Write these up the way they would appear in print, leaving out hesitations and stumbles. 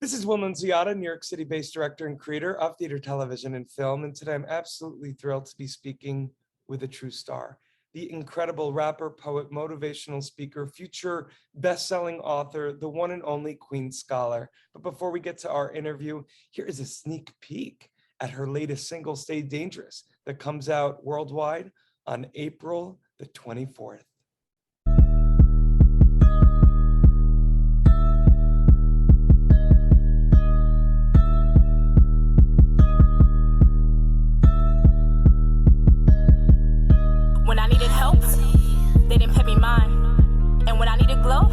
This is Will Nunziata, New York City-based director and creator of theater, television, and film. And today I'm absolutely thrilled to be speaking with a true star, the incredible rapper, poet, motivational speaker, future best-selling author, the one and only Queen Scholar. But before we get to our interview, here is a sneak peek at her latest single, Stay Dangerous, that comes out worldwide on April the 24th. When I needed help, they didn't pay me mine. And when I needed glow,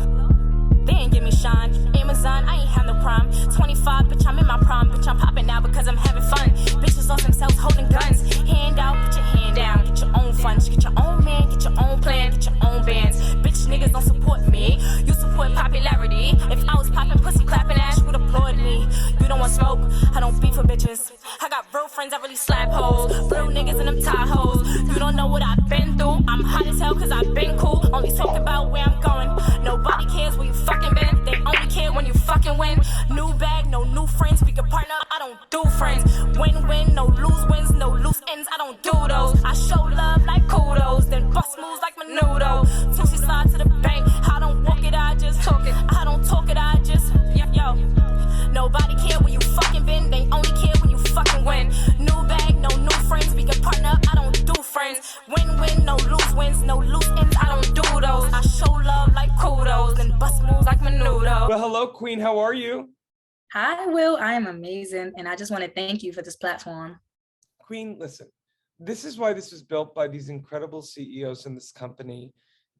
they ain't give me shine. Amazon, I ain't have no prime. 25, bitch, I'm in my prime. Bitch, I'm popping now because I'm having fun. Bitches lost themselves holding guns. Hand out, put your hand down. Get your own funds, get your own man, get your own plan, get your own bands. Bitch, niggas don't support me. You support popularity. If I was popping pussy, clapping ass, you would applaud me. You don't want smoke, I don't beef for bitches. I got real friends, I really slap hoes. Real niggas in them Tahoes. You don't know what I've been through. I'm hot as hell cause I've been cool. Only talk about where I'm going. Nobody cares where you fucking been. They only care when you fucking win. New bag, no new friends. We can partner, I don't do friends. Win-win, no lose wins, no loose ends. I don't do those. I show love like kudos, then bust moves like Menudo. Tootsie slide to the bank. I don't walk it, I just talk it. I don't talk it, I just yo. Nobody care where you fucking been. They only care when you fucking win. New bag, no new friends. We can partner, I don't do friends. Win-win, no loose wins, no loose ends. I don't do those. I show love like kudos, then bust moves like Menudo. Well, hello, Queen. How are you? Hi, Will. I am amazing. And I just want to thank you for this platform. Queen, listen, this is why this was built by these incredible CEOs in this company.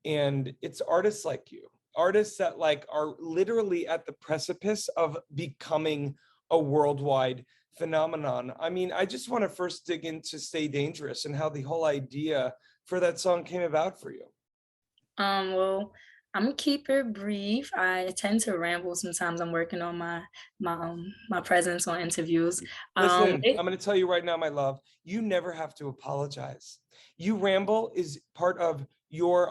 And it's artists like you, artists that are literally at the precipice of becoming a worldwide phenomenon. I mean, I just want to first dig into Stay Dangerous and how the whole idea for that song came about for you. Well, I'm gonna keep it brief. I tend to ramble sometimes. I'm working on my presence on interviews. Listen, I'm going to tell you right now, my love, you never have to apologize. You ramble is part of your,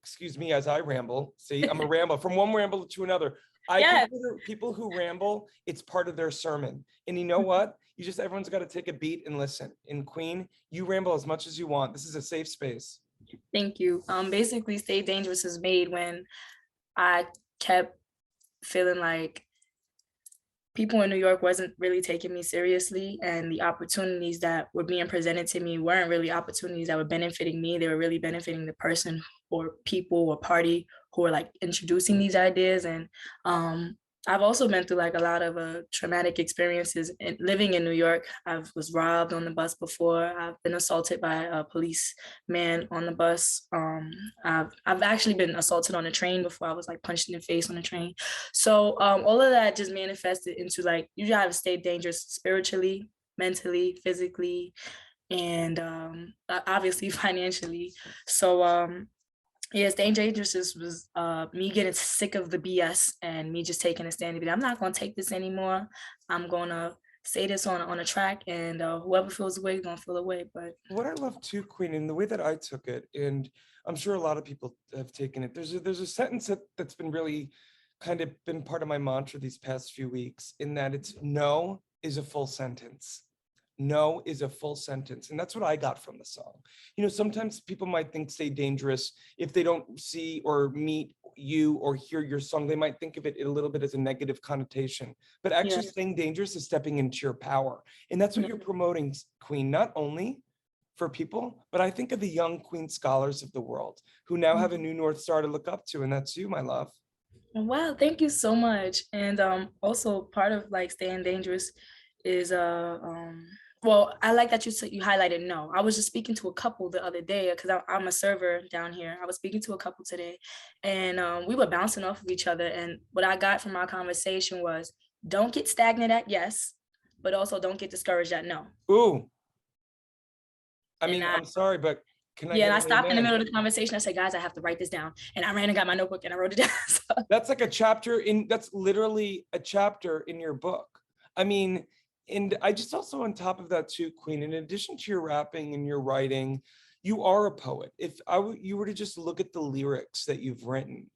excuse me, as I ramble. See, I'm a ramble from one ramble to another. I consider people who ramble, it's part of their sermon. And you know what? Everyone's got to take a beat and listen. And Queen, you ramble as much as you want. This is a safe space. Thank you. Basically, Stay Dangerous is made when I kept feeling like people in New York wasn't really taking me seriously, and the opportunities that were being presented to me weren't really opportunities that were benefiting me. They were really benefiting the person or people or party who were like introducing these ideas. And I've also been through like a lot of traumatic experiences living in New York. I was robbed on the bus before. I've been assaulted by a policeman on the bus. I've actually been assaulted on a train before. I was like punched in the face on a train. So all of that just manifested into like, you gotta stay dangerous spiritually, mentally, physically, and obviously financially. So yes, Staying Dangerous was me getting sick of the BS and me just taking a stand to be, I'm not going to take this anymore. I'm going to say this on a track, and whoever feels the way is going to feel the way. But what I love too, Queen, and the way that I took it, and I'm sure a lot of people have taken it, there's a sentence that's been really kind of been part of my mantra these past few weeks, in that it's no is a full sentence. No is a full sentence. And that's what I got from the song. You know, sometimes people might think Stay Dangerous, if they don't see or meet you or hear your song, they might think of it a little bit as a negative connotation. But actually Staying Dangerous is stepping into your power. And that's what you're promoting, Queen, not only for people, but I think of the young Queen Scholars of the world who now have a new North Star to look up to. And that's you, my love. Wow, thank you so much. And also part of like Staying Dangerous is well, I like that you highlighted no. I was just speaking to a couple the other day because I'm a server down here. I was speaking to a couple today, and we were bouncing off of each other. And what I got from our conversation was, don't get stagnant at yes, but also don't get discouraged at no. Ooh. I mean, I'm sorry, but can I? Yeah, and I stopped in the middle of the conversation. I said, guys, I have to write this down. And I ran and got my notebook and I wrote it down. So. That's like a chapter that's literally a chapter in your book. I mean, and I just also on top of that too, Queen, in addition to your rapping and your writing, you are a poet. If you were to just look at the lyrics that you've written,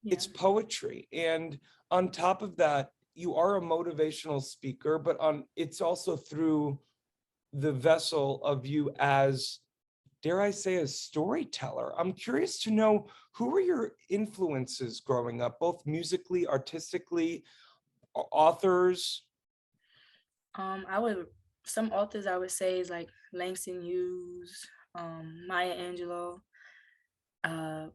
it's poetry. And on top of that, you are a motivational speaker, but it's also through the vessel of you as, dare I say, a storyteller. I'm curious to know, who were your influences growing up, both musically, artistically, authors? I would some authors I would say is like Langston Hughes, Maya Angelou,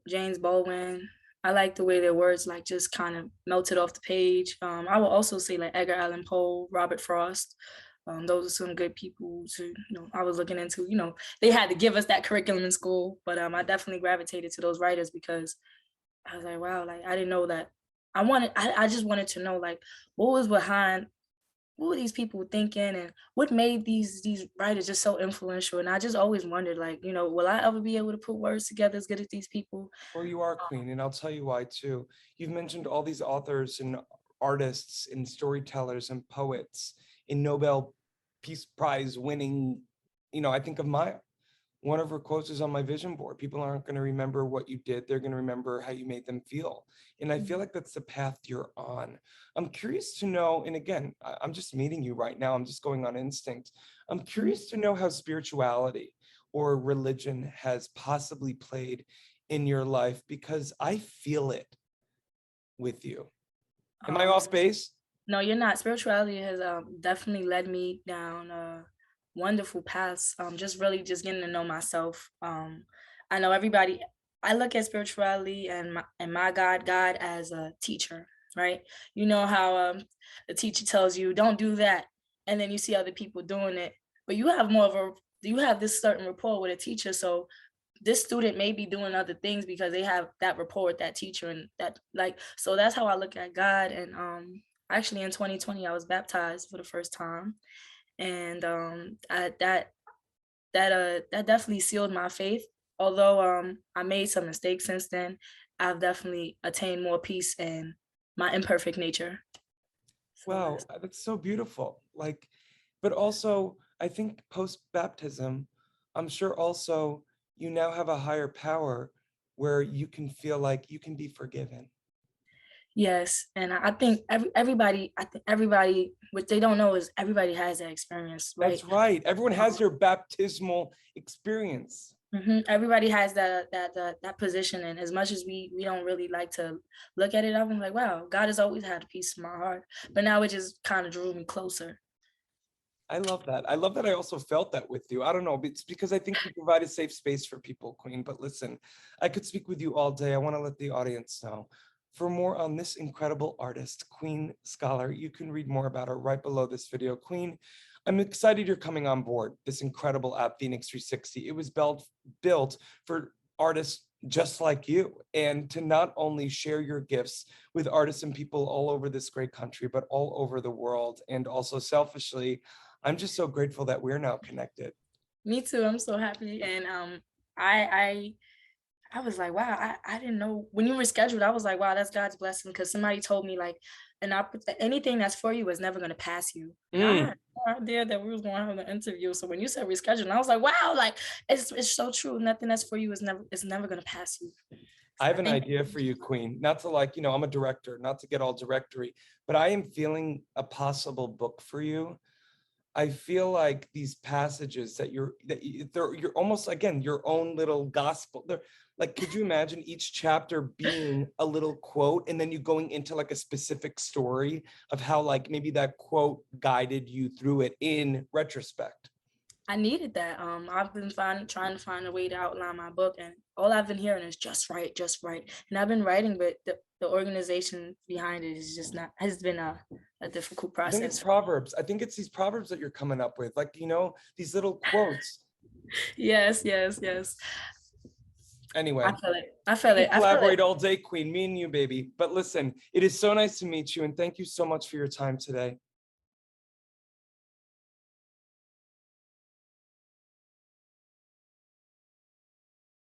James Baldwin. I like the way their words like just kind of melted off the page. I will also say like Edgar Allan Poe, Robert Frost. Those are some good people to, I was looking into. They had to give us that curriculum in school, but I definitely gravitated to those writers because I was like, wow, like I didn't know that. I just wanted to know like what was behind, what were these people thinking, and what made these writers just so influential. And I just always wondered, like, will I ever be able to put words together as good as these people? Well, you are, Queen, and I'll tell you why too. You've mentioned all these authors and artists and storytellers and poets in Nobel Peace Prize winning. I think of Maya. One of her quotes is on my vision board. People aren't going to remember what you did. They're going to remember how you made them feel. And I feel like that's the path you're on. I'm curious to know, and again, I'm just meeting you right now. I'm just going on instinct. I'm curious to know how spirituality or religion has possibly played in your life, because I feel it with you. Am I off base? No, you're not. Spirituality has definitely led me down wonderful paths. Just really just getting to know myself. I know everybody. I look at spirituality and my God as a teacher, right? You know how the teacher tells you don't do that, and then you see other people doing it, but you have this certain rapport with a teacher. So this student may be doing other things because they have that rapport with that teacher, and that like so that's how I look at God. And actually in 2020 I was baptized for the first time, and that definitely sealed my faith. Although I made some mistakes since then, I've definitely attained more peace in my imperfect nature. Wow, that's so beautiful. Like, but also, I think post baptism, I'm sure also you now have a higher power where you can feel like you can be forgiven. Yes, and I think everybody, what they don't know is everybody has that experience, right? That's right. Everyone has their baptismal experience. Everybody has that position, and as much as we don't really like to look at it, I'm like, wow, God has always had a piece of my heart, but now it just kind of drew me closer. I love that. I love that I also felt that with you. I don't know, it's because I think you provide a safe space for people, Queen. But listen, I could speak with you all day. I want to let the audience know. For more on this incredible artist, Queen Scholar, you can read more about her right below this video. Queen, I'm excited you're coming on board this incredible app, FENIX360. It was built for artists just like you, and to not only share your gifts with artists and people all over this great country, but all over the world. And also selfishly, I'm just so grateful that we're now connected. Me too. I'm so happy, and I was like, wow, I didn't know when you were scheduled. I was like, wow, that's God's blessing, because somebody told me like, anything that's for you is never going to pass you. And I had no idea that we was going to have an interview. So when you said reschedule, I was like, wow, like it's so true. Nothing that's for you is never going to pass you. I have an idea for you, Queen. Not to like, I'm a director, not to get all directory, but I am feeling a possible book for you. I feel like these passages that you're almost, again, your own little gospel. They're like, could you imagine each chapter being a little quote, and then you going into like a specific story of how like maybe that quote guided you through it in retrospect? I needed that. I've been trying to find a way to outline my book, and all I've been hearing is just right. And I've been writing, but the organization behind it is just not, has been a difficult I think process. it's Proverbs. I think it's these Proverbs that you're coming up with, like, these little quotes. Yes. Anyway, I feel it. Collaborate all day, Queen, me and you, baby. But listen, it is so nice to meet you, and thank you so much for your time today.